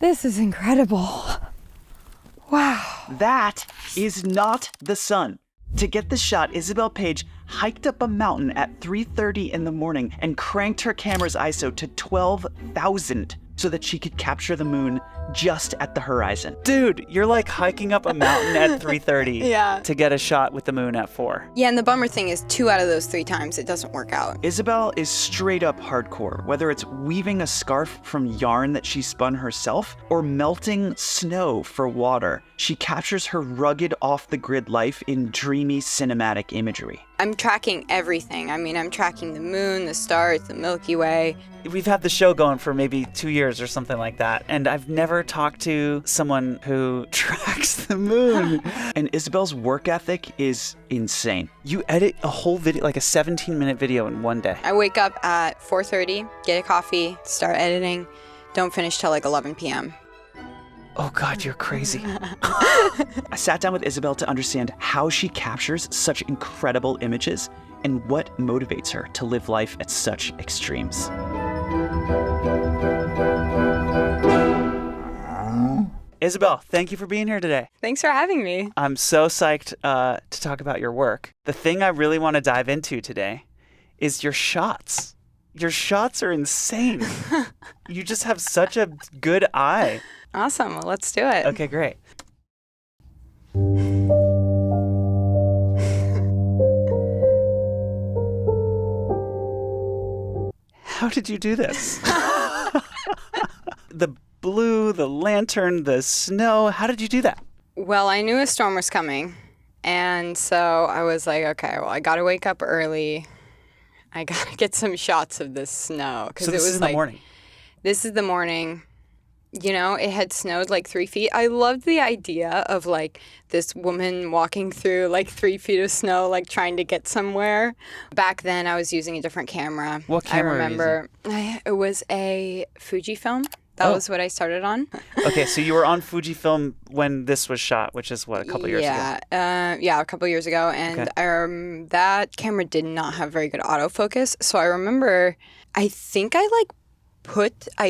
This is incredible. Wow. That is not the sun. To get the shot, Isabel Paige hiked up a mountain at 3:30 in the morning and cranked her camera's ISO to 12,000 so that she could capture the moon just at the horizon. Dude, you're like hiking up a mountain at 3:30 Yeah. to get a shot with the moon at 4. Yeah, and the bummer thing is 2 out of those 3 times it doesn't work out. Isabel is straight up hardcore, whether it's weaving a scarf from yarn that she spun herself or melting snow for water. She captures her rugged off-the-grid life in dreamy cinematic imagery. I'm tracking everything. I mean, I'm tracking the moon, the stars, the Milky Way. We've had the show going for maybe 2 years or something like that, and I've never talked to someone who tracks the moon. And Isabel's work ethic is insane. You edit a whole video, like a 17-minute video in one day. I wake up at 4:30, get a coffee, start editing, don't finish till like 11 p.m. Oh God, you're crazy. I sat down with Isabel to understand how she captures such incredible images and what motivates her to live life at such extremes. Isabel, thank you for being here today. Thanks for having me. I'm so psyched to talk about your work. The thing I really want to dive into today is your shots. Your shots are insane. You just have such a good eye. Awesome. Well, let's do it. Okay, great. How did you do this? The blue, the lantern, the snow. How did you do that? Well, I knew a storm was coming. And so I was like, okay, well, I got to wake up early. I got to get some shots of this snow. So this is in the morning? This is the morning. You know, it had snowed like 3 feet. I loved the idea of like this woman walking through like 3 feet of snow, like trying to get somewhere. Back then, I was using a different camera. What camera I remember it was a Fujifilm. That was what I started on. Okay, so you were on Fujifilm when this was shot, which is what, a couple years ago? Yeah, a couple years ago. And Okay. That camera did not have very good autofocus. So I remember, I think I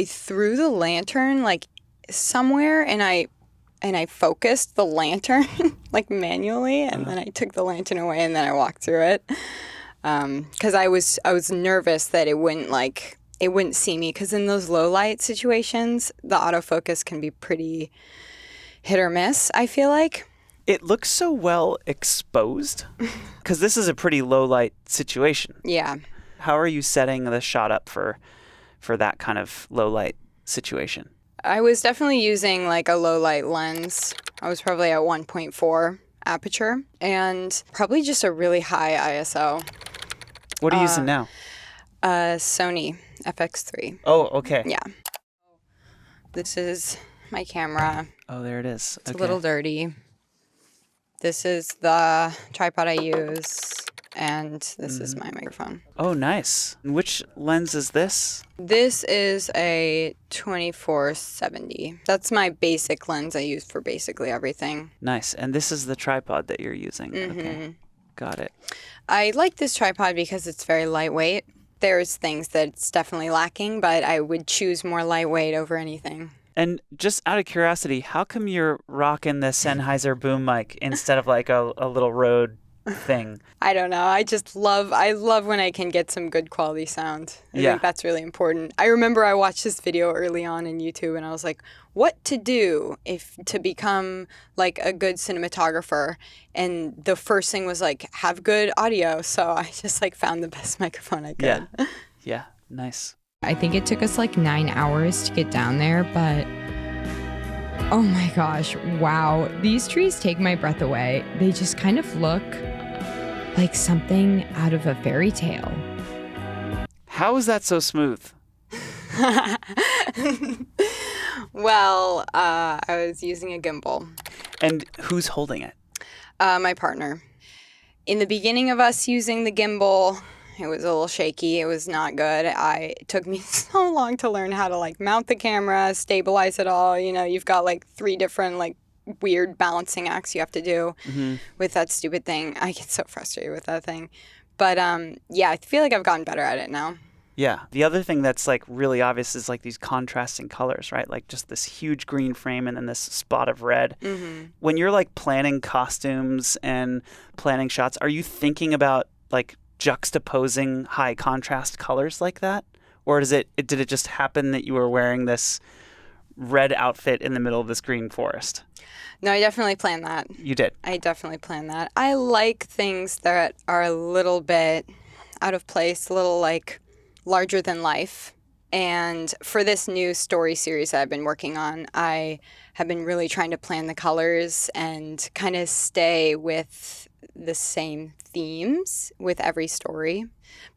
threw the lantern like somewhere and I focused the lantern like manually, and then I took the lantern away and then I walked through it. Because I was nervous that it wouldn't see me, because in those low light situations, the autofocus can be pretty hit or miss, I feel like. It looks so well exposed because this is a pretty low light situation. Yeah. How are you setting the shot up for that kind of low light situation? I was definitely using like a low light lens. I was probably at 1.4 aperture and probably just a really high ISO. What are you using now? Sony FX3. Oh, okay. Yeah. This is my camera. Oh, there it is. It's a little dirty. This is the tripod I use, and this is my microphone. Oh, nice. And which lens is this? This is a 24-70. That's my basic lens I use for basically everything. Nice. And this is the tripod that you're using. Okay. Got it. I like this tripod because it's very lightweight. There's things that it's definitely lacking, but I would choose more lightweight over anything. And just out of curiosity, how come you're rocking the Sennheiser boom mic instead of like a little Rode thing? I don't know. I love when I can get some good quality sound. I think that's really important. I remember I watched this video early on in YouTube and I was like, what to do to become like a good cinematographer? And the first thing was like, have good audio. So I just like found the best microphone I could. Yeah. Nice. I think it took us like 9 hours to get down there, but oh my gosh, wow. These trees take my breath away. They just kind of look like something out of a fairy tale. How is that so smooth? Well, I was using a gimbal. And who's holding it? My partner. In the beginning of us using the gimbal, it was a little shaky. It was not good. It took me so long to learn how to like mount the camera, stabilize it all. You know, you've got like 3 different like weird balancing acts you have to do with that stupid thing. I get so frustrated with that thing. But yeah, I feel like I've gotten better at it now. Yeah. The other thing that's like really obvious is like these contrasting colors, right? Like just this huge green frame and then this spot of red. When you're like planning costumes and planning shots, are you thinking about like juxtaposing high contrast colors like that? Or did it just happen that you were wearing this red outfit in the middle of this green forest? No, I definitely planned that. You did. I definitely planned that. I like things that are a little bit out of place, a little like larger than life. And for this new story series that I've been working on, I have been really trying to plan the colors and kind of stay with the same themes with every story.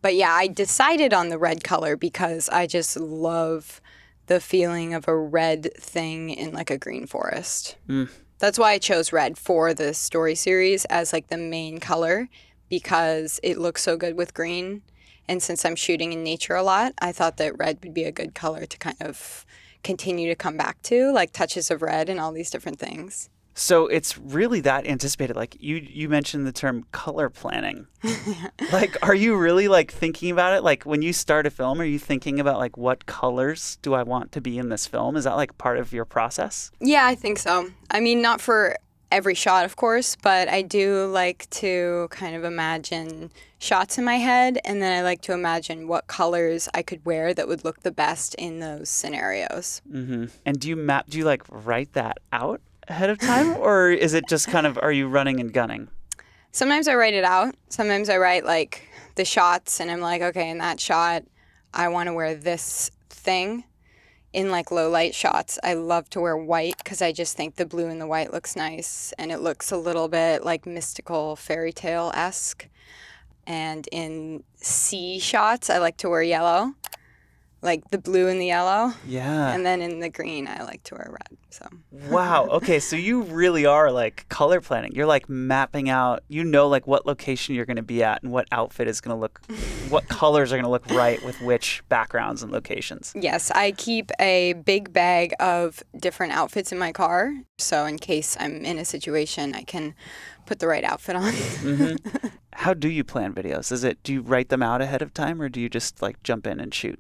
But yeah, I decided on the red color because I just love the feeling of a red thing in like a green forest. That's why I chose red for the story series as like the main color, because it looks so good with green. And since I'm shooting in nature a lot, I thought that red would be a good color to kind of continue to come back to, like touches of red and all these different things. So it's really that anticipated. Like you mentioned the term color planning. Like, are you really like thinking about it? Like when you start a film, are you thinking about like what colors do I want to be in this film? Is that like part of your process? Yeah, I think so. I mean, not for every shot, of course, but I do like to kind of imagine shots in my head, and then I like to imagine what colors I could wear that would look the best in those scenarios. And do you like write that out ahead of time, or is it just kind of, are you running and gunning? Sometimes I write it out. Sometimes I write like the shots and I'm like, okay, in that shot, I want to wear this thing. In like low light shots, I love to wear white because I just think the blue and the white looks nice and it looks a little bit like mystical fairy tale-esque. And in sea shots, I like to wear yellow, like the blue and the yellow. Yeah. And then in the green, I like to wear red. So. Wow. Okay. So you really are like color planning. You're like mapping out, like what location you're going to be at and what outfit is going to look, what colors are going to look right with which backgrounds and locations. Yes. I keep a big bag of different outfits in my car. So in case I'm in a situation, I can put the right outfit on. How do you plan videos? Do you write them out ahead of time or do you just like jump in and shoot?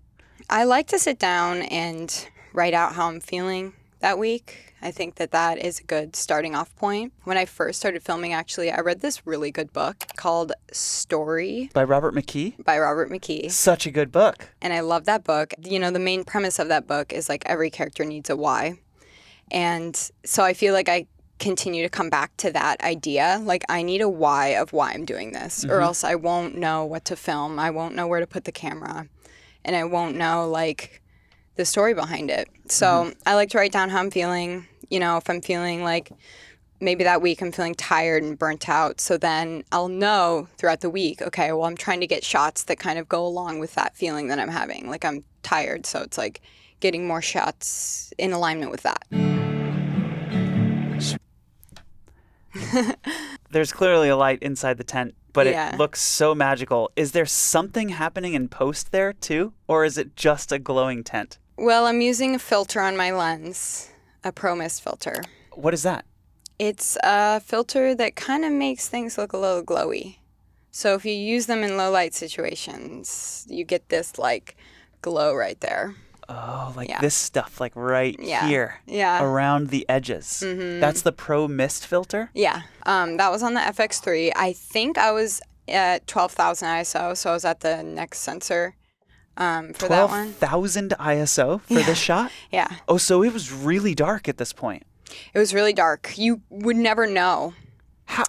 I like to sit down and write out how I'm feeling that week. I think that is a good starting off point. When I first started filming, actually, I read this really good book called Story By Robert McKee? by Robert McKee. Such a good book. And I love that book. You know, the main premise of that book is like every character needs a why. And so I feel like I continue to come back to that idea. Like I need a why of why I'm doing this, or else I won't know what to film. I won't know where to put the camera. And I won't know, like, the story behind it. So I like to write down how I'm feeling. You know, if I'm feeling like maybe that week I'm feeling tired and burnt out. So then I'll know throughout the week, okay, well, I'm trying to get shots that kind of go along with that feeling that I'm having. Like I'm tired. So it's like getting more shots in alignment with that. There's clearly a light inside the tent, but Yeah. it looks so magical. Is there something happening in post there too? Or is it just a glowing tent? Well, I'm using a filter on my lens, a Pro Mist filter. What is that? It's a filter that kind of makes things look a little glowy. So if you use them in low light situations, you get this like glow right there. Oh, like Yeah. this stuff, like right Yeah. here, Yeah. around the edges. That's the Pro Mist filter? Yeah. That was on the FX3. I think I was at 12,000 ISO, so I was at the next sensor for that one. 12,000 ISO for this shot? Yeah. Oh, so it was really dark at this point. It was really dark. You would never know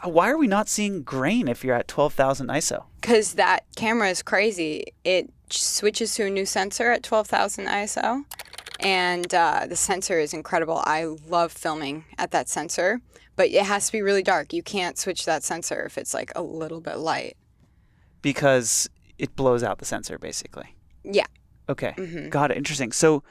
Why are we not seeing grain if you're at 12,000 ISO? because that camera is crazy. It switches to a new sensor at 12,000 ISO, and the sensor is incredible. I love filming at that sensor, but it has to be really dark. You can't switch that sensor if it's like a little bit light. Because it blows out the sensor, basically. Yeah. Okay. Got it. Interesting. So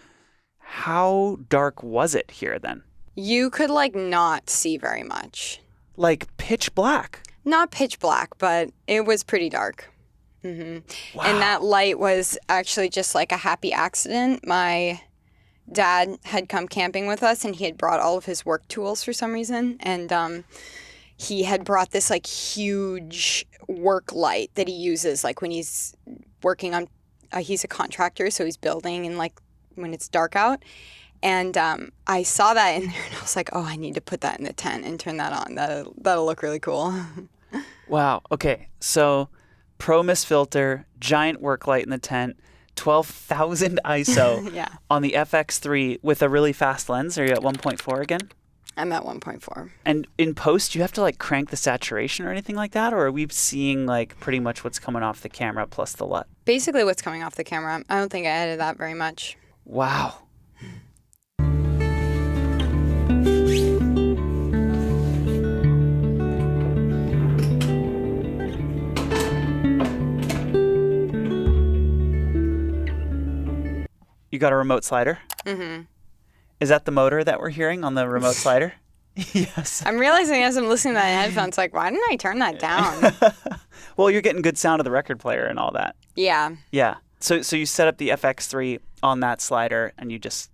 how dark was it here then? You could like not see very much. Like pitch black. Not pitch black, but it was pretty dark. Wow. And that light was actually just like a happy accident. My dad had come camping with us and he had brought all of his work tools for some reason. And he had brought this like huge work light that he uses like when he's working on he's a contractor, so he's building in like when it's dark out. And I saw that in there, and I was like, oh, I need to put that in the tent and turn that on. That'll look really cool. Wow. Okay. So Pro Mist filter, giant work light in the tent, 12,000 ISO Yeah. on the FX3 with a really fast lens. Are you at 1.4 again? I'm at 1.4. And in post, do you have to like crank the saturation or anything like that? Or are we seeing like pretty much what's coming off the camera plus the LUT? Basically what's coming off the camera. I don't think I edited that very much. Wow. You got a remote slider? Mm-hmm. Is that the motor that we're hearing on the remote slider? Yes. I'm realizing as I'm listening to that headphones, like, why didn't I turn that down? Well, you're getting good sound of the record player and all that. Yeah. Yeah. So you set up the FX3 on that slider and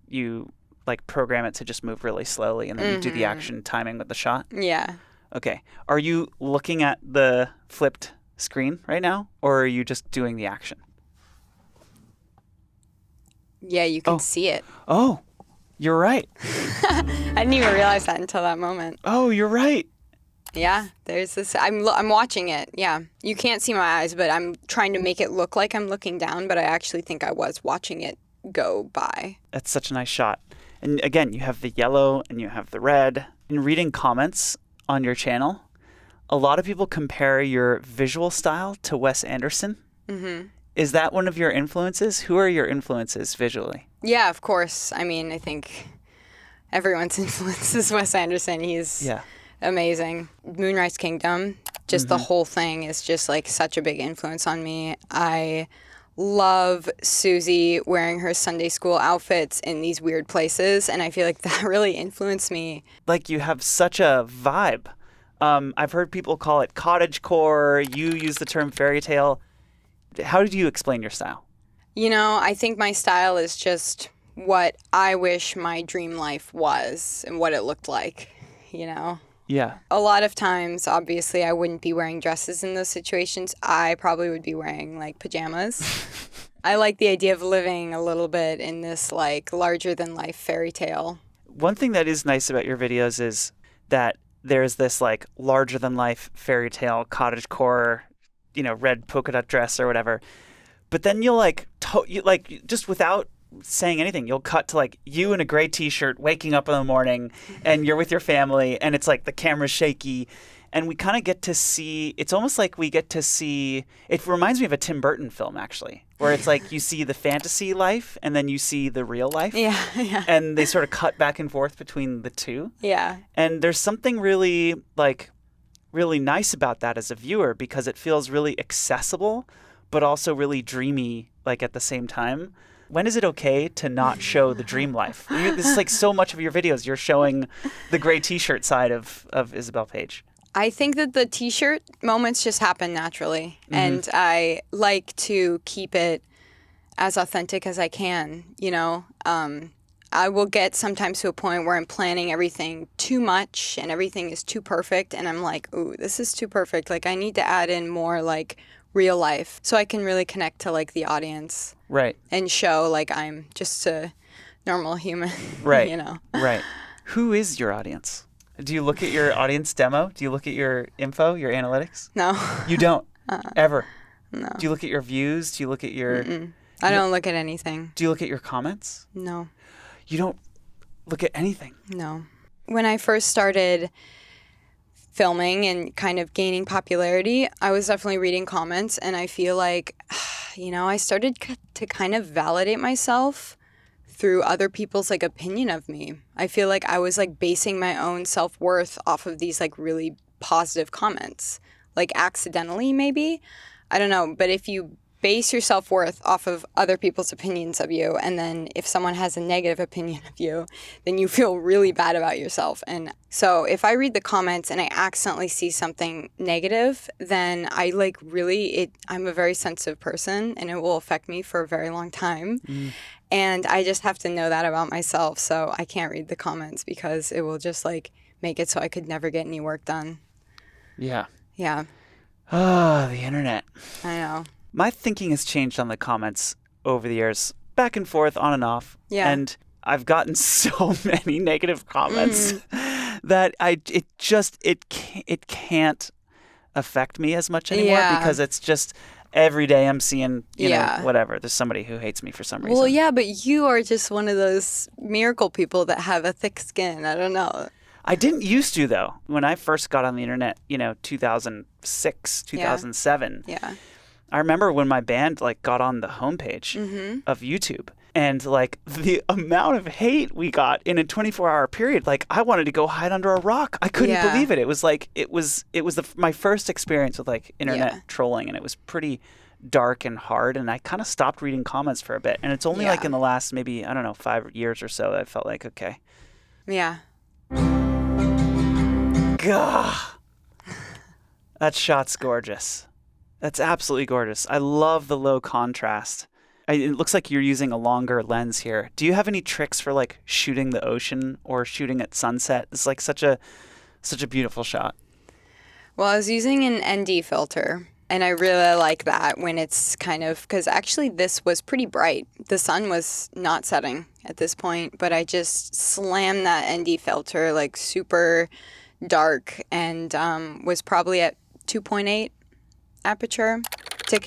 you like program it to just move really slowly and then you do the action timing with the shot? Yeah. Okay. Are you looking at the flipped screen right now or are you just doing the action? Yeah, you can see it. Oh, you're right. I didn't even realize that until that moment. Oh, you're right. Yeah, there's this. I'm watching it. Yeah, you can't see my eyes, but I'm trying to make it look like I'm looking down, but I actually think I was watching it go by. That's such a nice shot. And again, you have the yellow and you have the red. In reading comments on your channel, a lot of people compare your visual style to Wes Anderson. Mm-hmm. Is that one of your influences? Who are your influences visually? Yeah, of course. I mean, I think everyone's influence is Wes Anderson. He's amazing. Moonrise Kingdom, just the whole thing is just like such a big influence on me. I love Susie wearing her Sunday school outfits in these weird places, and I feel like that really influenced me. Like you have such a vibe. I've heard people call it cottagecore. You use the term fairy tale. How did you explain your style? You know, I think my style is just what I wish my dream life was and what it looked like, you know? Yeah. A lot of times, obviously, I wouldn't be wearing dresses in those situations. I probably would be wearing, like, pajamas. I like the idea of living a little bit in this, like, larger-than-life fairy tale. One thing that is nice about your videos is that there's this, like, larger-than-life fairy tale cottagecore, you know, red polka dot dress or whatever. But then you'll, like, just without saying anything, you'll cut to like you in a gray t-shirt waking up in the morning and you're with your family and it's like the camera's shaky and we kind of get to see, it's almost like we get to see, it reminds me of a Tim Burton film actually, where it's like you see the fantasy life and then you see the real life. Yeah. And they sort of cut back and forth between the two. Yeah. And there's something really nice about that as a viewer because it feels really accessible but also really dreamy like at the same time. When is it okay to not show the dream life? This is like so much of your videos. You're showing the gray t-shirt side of Isabel Paige. I think that the t-shirt moments just happen naturally. Mm-hmm. And I like to keep it as authentic as I can, you know. I will get sometimes to a point where I'm planning everything too much and everything is too perfect. And I'm like, ooh, this is too perfect. Like I need to add in more like real life so I can really connect to like the audience. Right. And show like I'm just a normal human. Right. You know. Right. Who is your audience? Do you look at your audience demo? Do you look at your info, your analytics? No. You don't? Ever? No. Do you look at your views? Do you look at your... I don't look at anything. Do you look at your comments? No. You don't look at anything? No. When I first started filming and kind of gaining popularity, I was definitely reading comments and I feel like, you know, I started to kind of validate myself through other people's like opinion of me. I feel like I was like basing my own self-worth off of these like really positive comments, like accidentally maybe. I don't know, but if you base your self-worth off of other people's opinions of you, and then if someone has a negative opinion of you, then you feel really bad about yourself. And so if I read the comments and I accidentally see something negative, then I like really, I'm a very sensitive person and it will affect me for a very long time. And I just have to know that about myself. So I can't read the comments because it will just like make it so I could never get any work done. Yeah. Yeah. Oh, the internet. I know. My thinking has changed on the comments. over the years, back and forth, on and off. Yeah. And I've gotten so many negative comments that it can't affect me as much anymore because it's just every day I'm seeing, you know, whatever. There's somebody who hates me for some reason. Well, yeah, but you are just one of those miracle people that have a thick skin. I don't know. I didn't used to, though. When I first got on the internet, 2006, 2007. Yeah. I remember when my band got on the homepage of YouTube, and the amount of hate we got in a 24-hour period. I wanted to go hide under a rock. I couldn't believe it. It was my first experience with internet trolling, and it was pretty dark and hard. And I kind of stopped reading comments for a bit. And it's only in the last maybe 5 years or so that I felt like, okay. Yeah. Gah. That shot's gorgeous. That's absolutely gorgeous. I love the low contrast. It looks like you're using a longer lens here. Do you have any tricks for shooting the ocean or shooting at sunset? It's such a beautiful shot. Well, I was using an ND filter, and I really like that when it's because actually this was pretty bright. The sun was not setting at this point, but I just slammed that ND filter super dark and was probably at 2.8 aperture to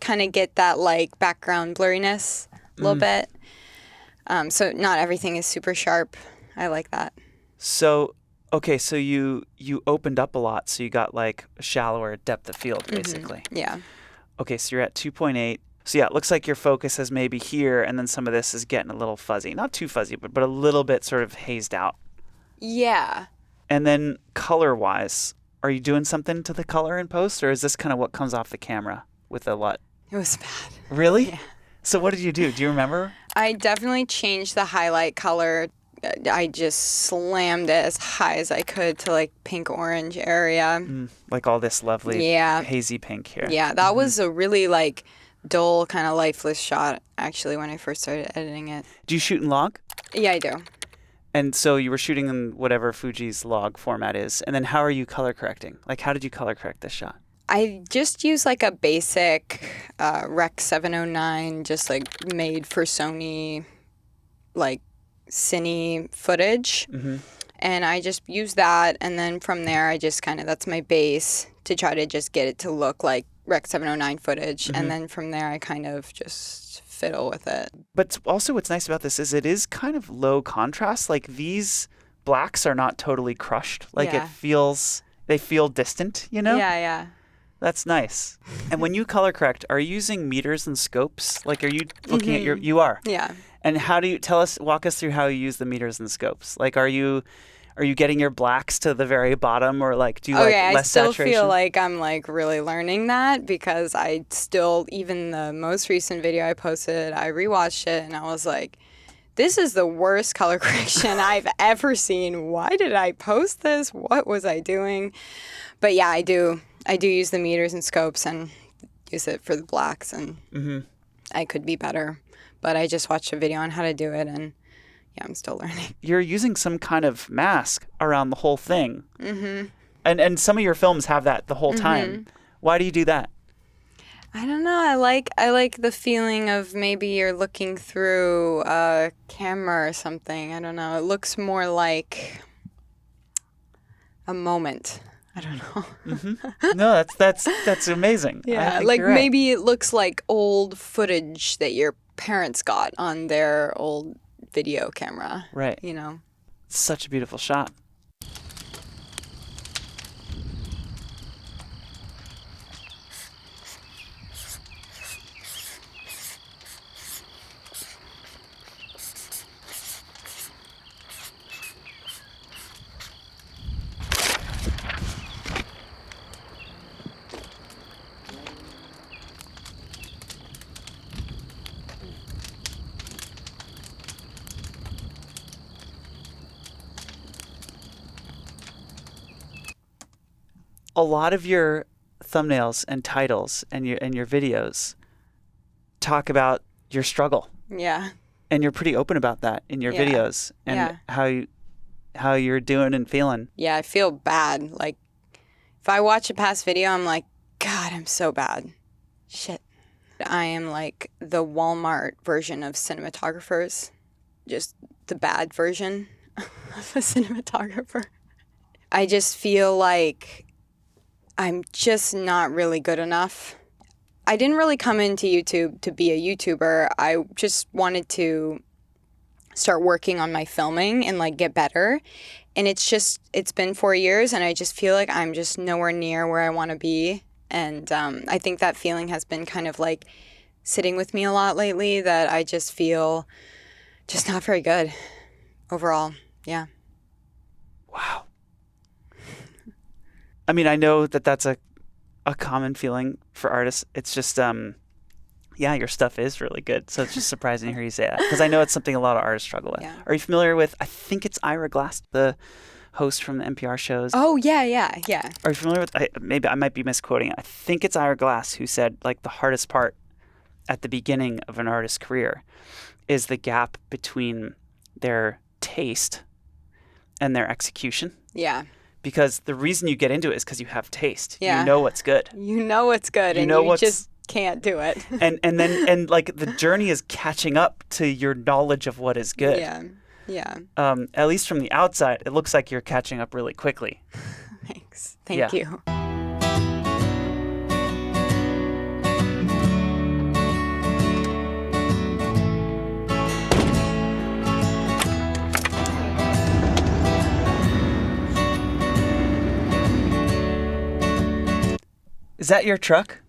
kind of get that background blurriness a little bit. So not everything is super sharp. I like that. So, okay, so you opened up a lot, so you got a shallower depth of field, basically. Yeah. Okay, so you're at 2.8. So yeah, it looks like your focus is maybe here, and then some of this is getting a little fuzzy. Not too fuzzy, but a little bit sort of hazed out. Yeah. And then color-wise, are you doing something to the color in post, or is this kind of what comes off the camera with the LUT? It was bad. Really? Yeah. So what did you do? Do you remember? I definitely changed the highlight color. I just slammed it as high as I could to pink orange area. All this lovely hazy pink here. Yeah, that was a really dull kind of lifeless shot actually when I first started editing it. Do you shoot in log? Yeah, I do. And so you were shooting in whatever Fuji's log format is. And then how are you color correcting? How did you color correct this shot? I just use a basic Rec 709, just made for Sony, cine footage. And I just use that. And then from there, I just that's my base to try to just get it to look like Rec 709 footage. And then from there, I kind of just fiddle with it. But also what's nice about this is it is kind of low contrast. These blacks are not totally crushed. They feel distant, Yeah. That's nice. And when you color correct, are you using meters and scopes? Are you looking at you are? Yeah. And how do you walk us through how you use the meters and scopes? Are you getting your blacks to the very bottom, or do you less saturation? I still feel like I'm really learning that, because I still, even the most recent video I posted, I rewatched it and I was like, this is the worst color correction I've ever seen. Why did I post this? What was I doing? But yeah, I do use the meters and scopes and use it for the blacks, and I could be better. But I just watched a video on how to do it, and yeah, I'm still learning. You're using some kind of mask around the whole thing. And some of your films have that the whole time. Why do you do that? I don't know. I like the feeling of maybe you're looking through a camera or something. I don't know. It looks more like a moment. I don't know. No, that's amazing. Yeah, maybe it looks like old footage that your parents got on their old video camera. Right. It's such a beautiful shot. A lot of your thumbnails and titles and your videos talk about your struggle. Yeah. And you're pretty open about that in your videos and how you're doing and feeling. Yeah, I feel bad. If I watch a past video, I'm like, God, I'm so bad. Shit. I am like the Walmart version of cinematographers, just the bad version of a cinematographer. I just feel like I'm just not really good enough. I didn't really come into YouTube to be a YouTuber. I just wanted to start working on my filming and like get better. And it's been 4 years and I just feel like I'm just nowhere near where I want to be. And I think that feeling has been kind of like sitting with me a lot lately, that I just feel just not very good overall. Yeah. Wow. I mean, I know that that's a common feeling for artists. It's just, yeah, your stuff is really good. So it's just surprising to hear you say that, because I know it's something a lot of artists struggle with. Yeah. Are you familiar with, I think it's Ira Glass, the host from the NPR shows? Oh, yeah. Are you familiar with, maybe I might be misquoting it. I think it's Ira Glass who said, like, the hardest part at the beginning of an artist's career is the gap between their taste and their execution. Yeah. Because the reason you get into it is because you have taste. Yeah. You know what's good. You know what's good, and you just can't do it. and like the journey is catching up to your knowledge of what is good. Yeah. At least from the outside, it looks like you're catching up really quickly. Thanks. Thank you. Is that your truck?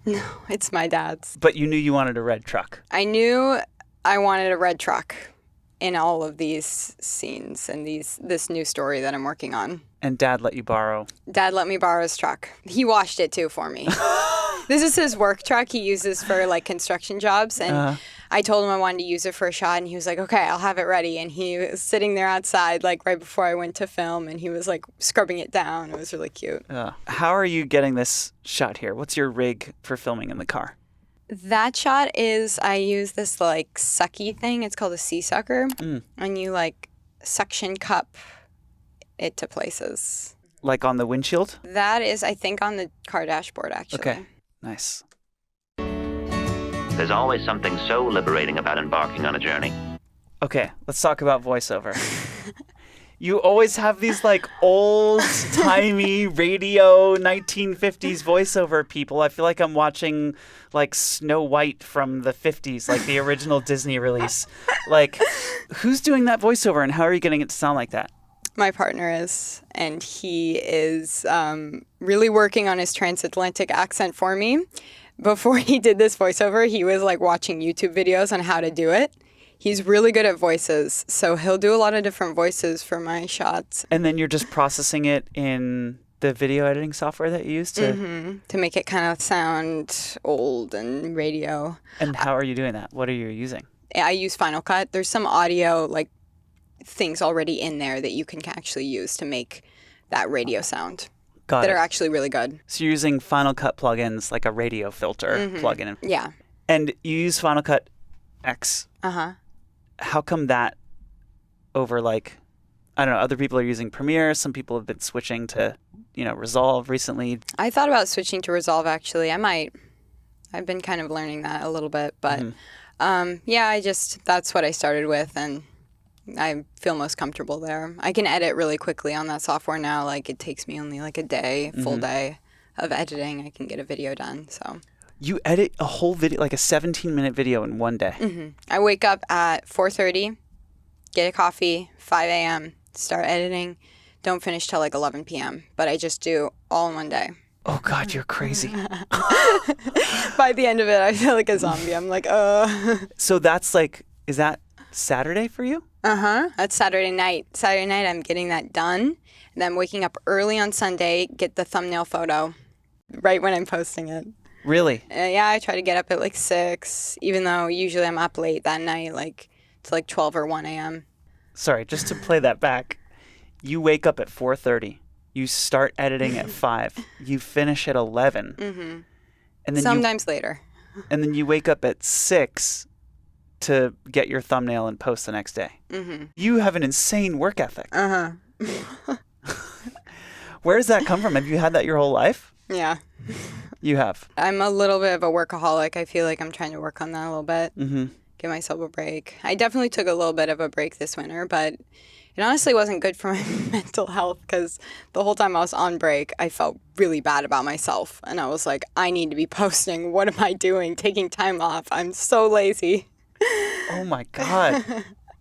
No, it's my dad's. But you knew you wanted a red truck. I knew I wanted a red truck in all of these scenes and this new story that I'm working on. And Dad let you borrow. Dad let me borrow his truck. He washed it too for me. This is his work truck he uses for like construction jobs, and I told him I wanted to use it for a shot, and he was like, okay, I'll have it ready. And he was sitting there outside like right before I went to film, and he was like scrubbing it down. It was really cute. How are you getting this shot here? What's your rig for filming in the car? That shot is, I use this like sucky thing. It's called a sea sucker. And you like suction cup it to places. Like on the windshield? That is, I think, on the car dashboard, actually. Okay, nice. There's always something so liberating about embarking on a journey. Okay, let's talk about voiceover. You always have these like old-timey radio 1950s voiceover people. I feel like I'm watching like Snow White from the 50s, like the original Disney release. Like, who's doing that voiceover and how are you getting it to sound like that? My partner is, and he is really working on his transatlantic accent for me. Before he did this voiceover, he was like watching YouTube videos on how to do it. He's really good at voices, so he'll do a lot of different voices for my shots. And then you're just processing it in the video editing software that you use to make it kind of sound old and radio. And how are you doing that? What are you using? I use Final Cut. There's some audio like things already in there that you can actually use to make that radio sound. That are actually really good. So you're using Final Cut plugins, like a radio filter plugin. Yeah. And you use Final Cut X. How come that over, like, I don't know, other people are using Premiere. Some people have been switching to, Resolve recently. I thought about switching to Resolve, actually. I've been kind of learning that a little bit. But, that's what I started with. And I feel most comfortable there. I can edit really quickly on that software now. Like, it takes me only like a day, full day of editing. I can get a video done, so. You edit a whole video, like a 17-minute video in one day? I wake up at 4:30, get a coffee, 5 a.m., start editing. Don't finish till like 11 p.m., but I just do all in one day. Oh, God, you're crazy. By the end of it, I feel like a zombie. I'm like, So that's like, is that Saturday for you? That's Saturday night. Saturday night, I'm getting that done. And then waking up early on Sunday, get the thumbnail photo right when I'm posting it. Really? Yeah, I try to get up at like 6, even though usually I'm up late that night, like to like 12 or 1 a.m. Sorry, just to play that back. You wake up at 4:30. You start editing at 5. You finish at 11. And then sometimes later. And then you wake up at 6 to get your thumbnail and post the next day. You have an insane work ethic. Where does that come from? Have you had that your whole life? Yeah. You have. I'm a little bit of a workaholic. I feel like I'm trying to work on that a little bit. Mm-hmm. Give myself a break. I definitely took a little bit of a break this winter, but it honestly wasn't good for my mental health because the whole time I was on break, I felt really bad about myself. And I was like, I need to be posting. What am I doing? Taking time off. I'm so lazy. Oh my God.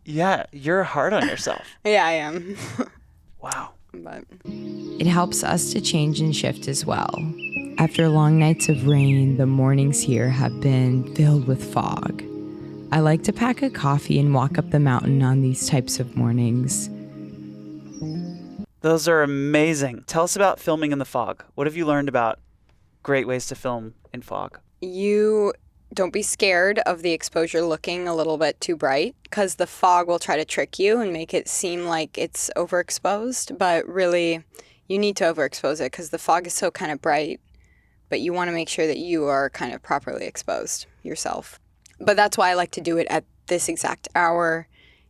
Yeah, you're hard on yourself. Yeah, I am. Wow. But It helps us to change and shift as well. After long nights of rain, the mornings here have been filled with fog. I like to pack a coffee and walk up the mountain on these types of mornings. Those are amazing. Tell us about filming in the fog. What have you learned about great ways to film in fog? you don't be scared of the exposure looking a little bit too bright because the fog will try to trick you and make it seem like it's overexposed. But really, you need to overexpose it because the fog is so kind of bright. But you want to make sure that you are kind of properly exposed yourself. But that's why I like to do it at this exact hour,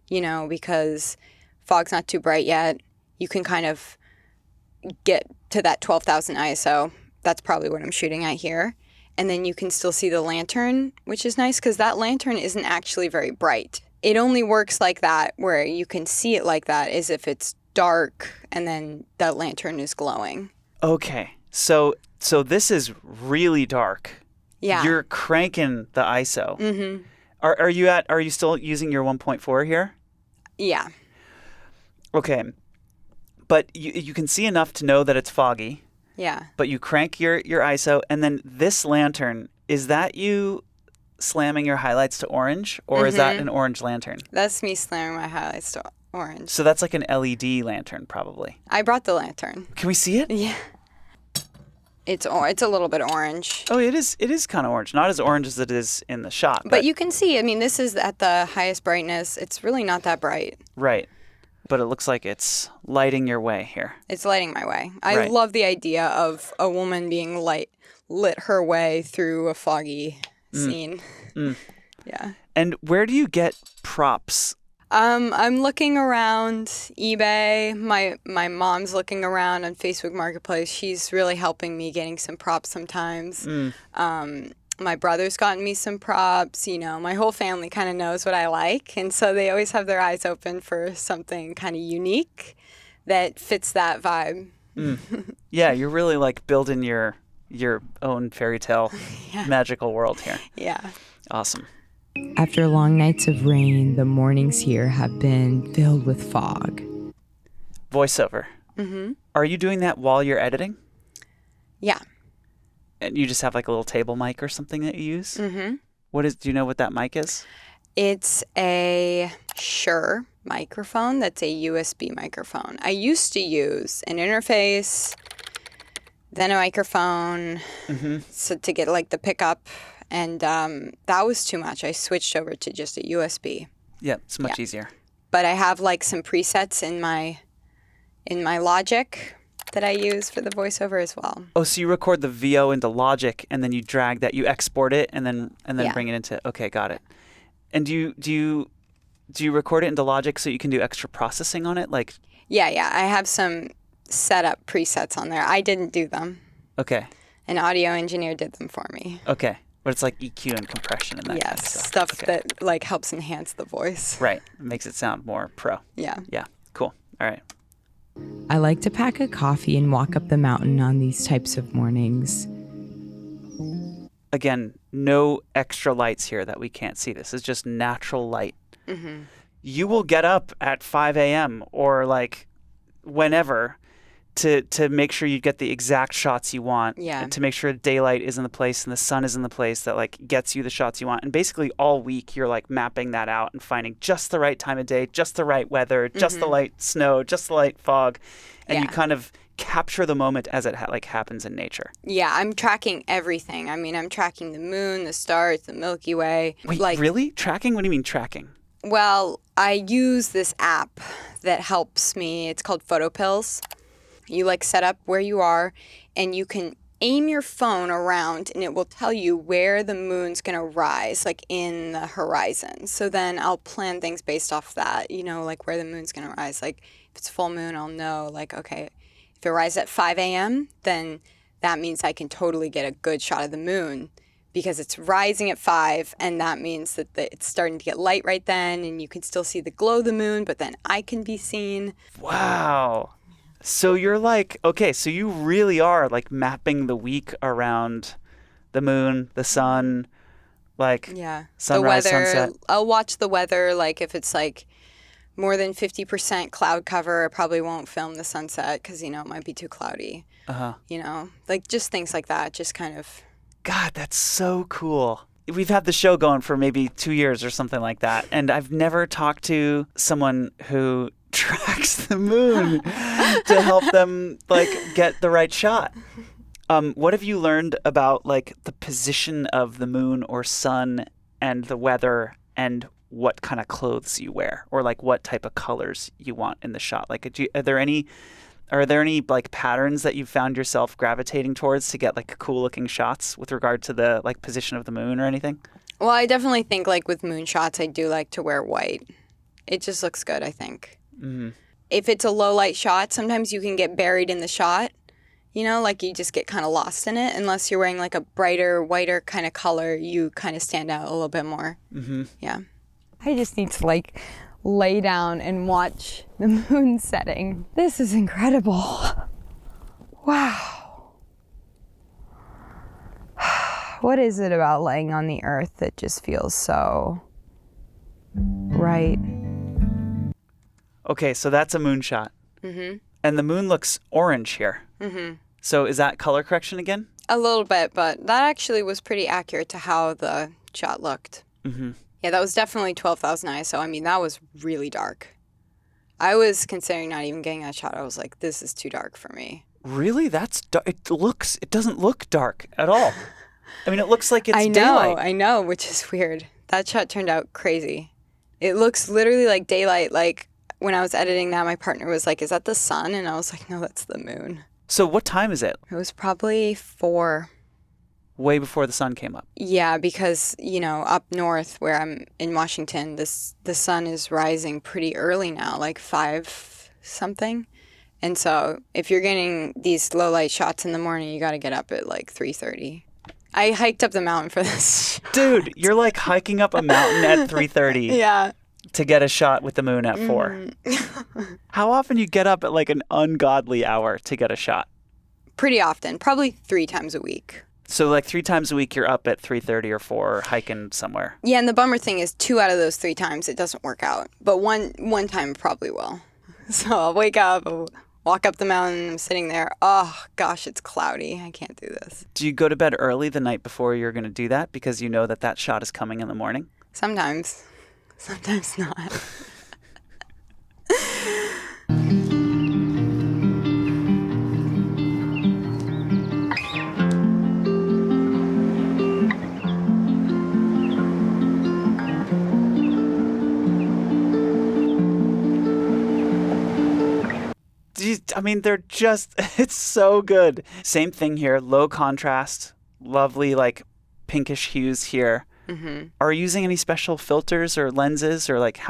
because fog's not too bright yet. You can kind of get to that 12,000 ISO. That's probably what I'm shooting at here. And then you can still see the lantern, which is nice because that lantern isn't actually very bright. It only works like that where you can see it like that is if it's dark and then that lantern is glowing. Okay. So this is really dark. Yeah. You're cranking the ISO. Mm-hmm. Are you still using your 1.4 here? Yeah. Okay. But you can see enough to know that it's foggy. Yeah. But you crank your ISO, and then this lantern, is that you slamming your highlights to orange, or is that an orange lantern? That's me slamming my highlights to orange. So that's like an LED lantern, probably. I brought the lantern. Can we see it? Yeah. It's a little bit orange. Oh, it is kind of orange. Not as orange as it is in the shot. But you can see, this is at the highest brightness. It's really not that bright. Right. But it looks like it's lighting your way here. It's lighting my way. I Right. love the idea of a woman being lit her way through a foggy scene. Yeah. And where do you get props? I'm looking around eBay. My mom's looking around on Facebook Marketplace. She's really helping me getting some props sometimes. My brother's gotten me some props. My whole family kind of knows what I like, and so they always have their eyes open for something kind of unique that fits that vibe. Yeah, you're really like building your own fairy tale magical world here. Yeah. Awesome. After long nights of rain, the mornings here have been filled with fog. Voiceover. Mm-hmm. Are you doing that while you're editing? Yeah. And you just have like a little table mic or something that you use? Mm-hmm. Do you know what that mic is? It's a Shure microphone that's a USB microphone. I used to use an interface, then a microphone so to get like the pickup, and that was too much. I switched over to just a USB. Yeah, it's much easier. But I have like some presets in my Logic that I use for the voiceover as well. Oh, so you record the VO into Logic and then you drag that, you export it and then bring it into. Okay, got it. And do you record it into Logic so you can do extra processing on it? Like. Yeah. I have some setup presets on there. I didn't do them. Okay. An audio engineer did them for me. Okay. But it's like EQ and compression and that kind of stuff that like helps enhance the voice. Right. It makes it sound more pro. Yeah. Yeah. Cool. All right. I like to pack a coffee and walk up the mountain on these types of mornings. Again, no extra lights here that we can't see. This is just natural light. Mm-hmm. You will get up at 5 a.m. or like whenever to make sure you get the exact shots you want. Yeah. And to make sure daylight is in the place and the sun is in the place that like gets you the shots you want. And basically all week you're like mapping that out and finding just the right time of day, just the right weather, just the light snow, just the light fog. And you kind of capture the moment as it happens in nature. Yeah, I'm tracking everything. I'm tracking the moon, the stars, the Milky Way. Wait, really? Tracking? What do you mean tracking? Well, I use this app that helps me. It's called Photo Pills. You set up where you are and you can aim your phone around and it will tell you where the moon's going to rise, like in the horizon. So then I'll plan things based off that, like where the moon's going to rise. Like if it's full moon, I'll know okay, if it rises at 5 a.m., then that means I can totally get a good shot of the moon because it's rising at 5, and that means that it's starting to get light right then, and you can still see the glow of the moon, but then I can be seen. Wow. So you're like, okay, so you really are like mapping the week around the moon, the sun, like sunrise, the weather. sunset. I'll watch the weather. Like if it's like more than 50% cloud cover, I probably won't film the sunset because, it might be too cloudy. Like just things like that, just kind of. God, that's so cool. We've had the show going for maybe 2 years or something like that, and I've never talked to someone who tracks the moon to help them like get the right shot. What have you learned about like the position of the moon or sun and the weather and what kind of clothes you wear or like what type of colors you want in the shot? Like, are there any like patterns that you've found yourself gravitating towards to get like cool looking shots with regard to the like position of the moon or anything? Well, I definitely think like with moon shots, I do like to wear white. It just looks good, I think. Mm-hmm. If it's a low light shot, sometimes you can get buried in the shot. Like you just get kind of lost in it. Unless you're wearing like a brighter, whiter kind of color, you kind of stand out a little bit more. Mm-hmm. Yeah. I just need to like lay down and watch the moon setting. This is incredible. Wow. What is it about laying on the earth that just feels so right? Okay, so that's a moon shot. Mm-hmm. And the moon looks orange here. Mm-hmm. So is that color correction again? A little bit, but that actually was pretty accurate to how the shot looked. Mm-hmm. Yeah, that was definitely 12,000 ISO. I mean, that was really dark. I was considering not even getting that shot. I was like, this is too dark for me. Really? That's dark. It doesn't look dark at all. I mean, it looks like it's daylight. I know, which is weird. That shot turned out crazy. It looks literally like daylight. Like when I was editing that, my partner was like, is that the sun? And I was like, no, that's the moon. So what time is it? It was probably 4. Way before the sun came up. Yeah, because, up north where I'm in Washington, the sun is rising pretty early now, like 5 something. And so if you're getting these low light shots in the morning, you got to get up at like 3:30. I hiked up the mountain for this shot. Dude, you're like hiking up a mountain at 3:30 Yeah. to get a shot with the moon at 4. How often you get up at like an ungodly hour to get a shot? Pretty often, probably 3 times a week. So like 3 times a week you're up at 3:30 or 4 hiking somewhere. Yeah, and the bummer thing is 2 out of those 3 times it doesn't work out. But one time probably will. So I'll wake up, I'll walk up the mountain, I'm sitting there. Oh, gosh, it's cloudy. I can't do this. Do you go to bed early the night before you're going to do that because you know that shot is coming in the morning? Sometimes. Sometimes not. I mean, it's so good. Same thing here, low contrast, lovely like pinkish hues here. Mm-hmm. Are you using any special filters or lenses or like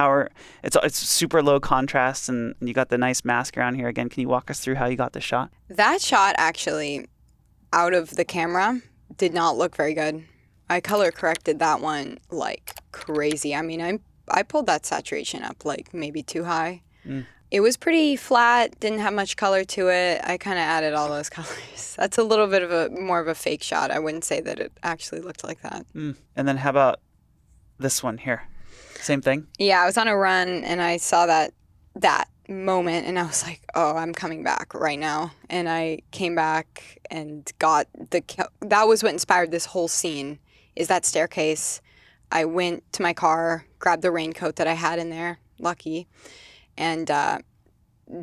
it's super low contrast and you got the nice mask around here again. Can you walk us through how you got the shot? That shot actually, out of the camera, did not look very good. I color corrected that one like crazy. I mean, I pulled that saturation up like maybe too high. Mm. It was pretty flat, didn't have much color to it. I kind of added all those colors. That's a little bit of more of a fake shot. I wouldn't say that it actually looked like that. Mm. And then how about this one here? Same thing? Yeah, I was on a run and I saw that moment and I was like, oh, I'm coming back right now. And I came back and got that was what inspired this whole scene, is that staircase. I went to my car, grabbed the raincoat that I had in there, lucky, and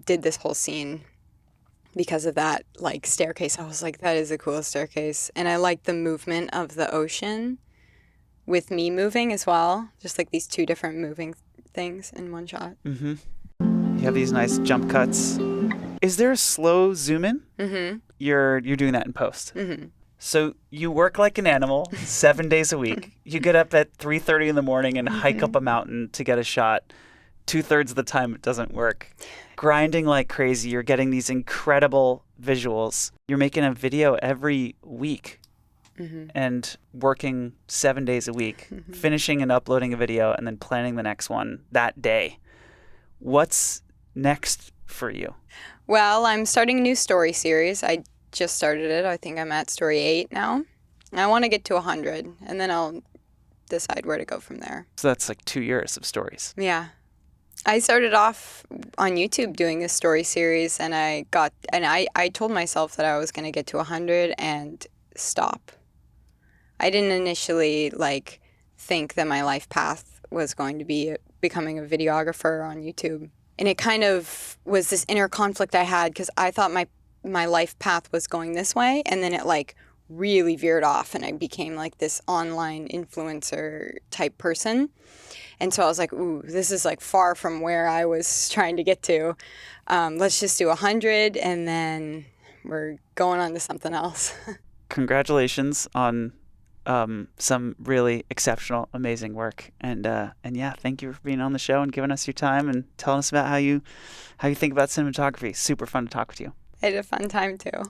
did this whole scene because of that like staircase. I was like, that is the coolest staircase. And I like the movement of the ocean with me moving as well. Just like these 2 different moving things in one shot. Mm-hmm. You have these nice jump cuts. Is there a slow zoom in? Mm-hmm. You're doing that in post. Mm-hmm. So you work like an animal 7 days a week. You get up at 3:30 in the morning and hike up a mountain to get a shot. 2/3 of the time it doesn't work. Grinding like crazy. You're getting these incredible visuals. You're making a video every week and working 7 days a week, finishing and uploading a video and then planning the next one that day. What's next for you? Well, I'm starting a new story series. I just started it. I think I'm at story 8 now. I want to get to 100, and then I'll decide where to go from there. So that's like 2 years of stories. Yeah. I started off on YouTube doing this story series, and I told myself that I was going to get to 100 and stop. I didn't initially think that my life path was going to be becoming a videographer on YouTube. And it kind of was this inner conflict I had because I thought my life path was going this way, and then it really veered off and I became this online influencer type person. And so I was like, ooh, this is far from where I was trying to get to. Let's just do 100 and then we're going on to something else. Congratulations on some really exceptional, amazing work. And yeah, thank you for being on the show and giving us your time and telling us about how you think about cinematography. Super fun to talk with you. I had a fun time too.